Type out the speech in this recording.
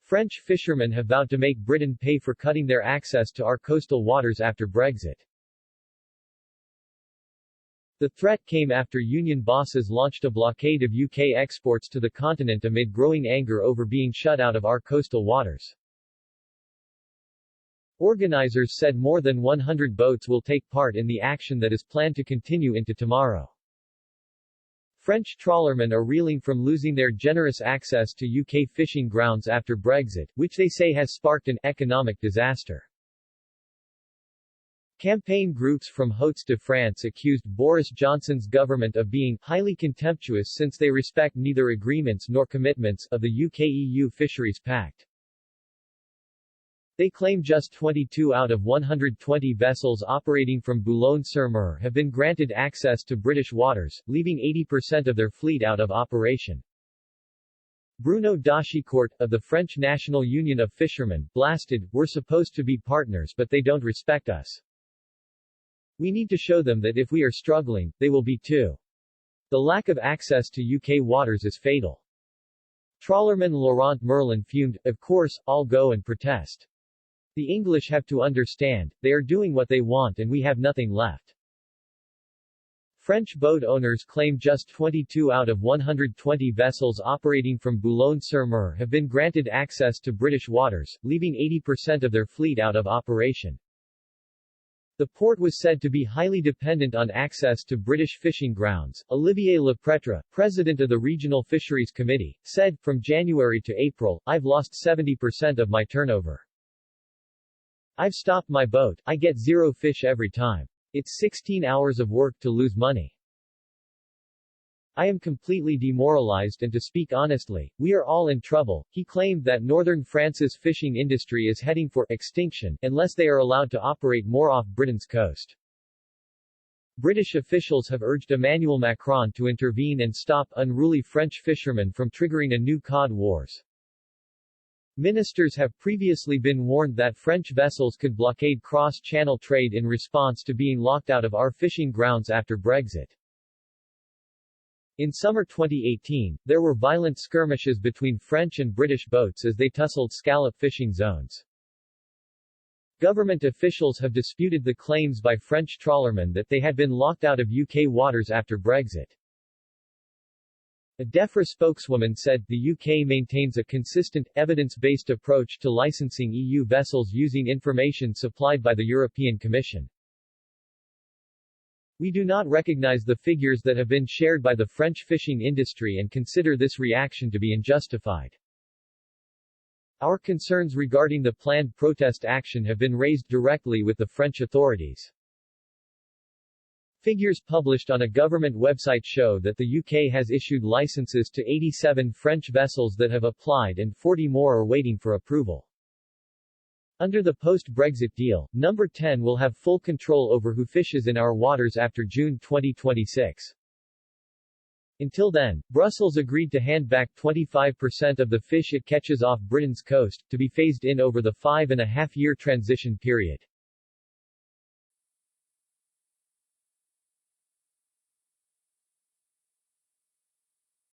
French fishermen have vowed to make Britain pay for cutting their access to our coastal waters after Brexit. The threat came after union bosses launched a blockade of UK exports to the continent amid growing anger over being shut out of our coastal waters. Organizers said more than 100 boats will take part in the action that is planned to continue into tomorrow. French trawlermen are reeling from losing their generous access to UK fishing grounds after Brexit, which they say has sparked an economic disaster. Campaign groups from Hauts-de-France accused Boris Johnson's government of being highly contemptuous since they respect neither agreements nor commitments of the UK-EU Fisheries Pact. They claim just 22 out of 120 vessels operating from Boulogne-sur-Mer have been granted access to British waters, leaving 80% of their fleet out of operation. Bruno Dachicourt, of the French National Union of Fishermen, blasted, "We're supposed to be partners but they don't respect us. We need to show them that if we are struggling, they will be too. The lack of access to UK waters is fatal." Trawlerman Laurent Merlin fumed, "Of course, I'll go and protest. The English have to understand, they are doing what they want and we have nothing left." French boat owners claim just 22 out of 120 vessels operating from Boulogne-sur-Mer have been granted access to British waters, leaving 80% of their fleet out of operation. The port was said to be highly dependent on access to British fishing grounds. Olivier Lepretre, president of the Regional Fisheries Committee, said, "From January to April, I've lost 70% of my turnover. I've stopped my boat, I get zero fish every time. It's 16 hours of work to lose money. I am completely demoralized and to speak honestly, we are all in trouble." He claimed that northern France's fishing industry is heading for extinction unless they are allowed to operate more off Britain's coast. British officials have urged Emmanuel Macron to intervene and stop unruly French fishermen from triggering a new cod wars. Ministers have previously been warned that French vessels could blockade cross-channel trade in response to being locked out of our fishing grounds after Brexit. In summer 2018, there were violent skirmishes between French and British boats as they tussled scallop fishing zones. Government officials have disputed the claims by French trawlermen that they had been locked out of UK waters after Brexit. A DEFRA spokeswoman said, "The UK maintains a consistent, evidence-based approach to licensing EU vessels using information supplied by the European Commission. We do not recognize the figures that have been shared by the French fishing industry and consider this reaction to be unjustified. Our concerns regarding the planned protest action have been raised directly with the French authorities." Figures published on a government website show that the UK has issued licenses to 87 French vessels that have applied and 40 more are waiting for approval. Under the post-Brexit deal, Number 10 will have full control over who fishes in our waters after June 2026. Until then, Brussels agreed to hand back 25% of the fish it catches off Britain's coast, to be phased in over the 5.5-year transition period.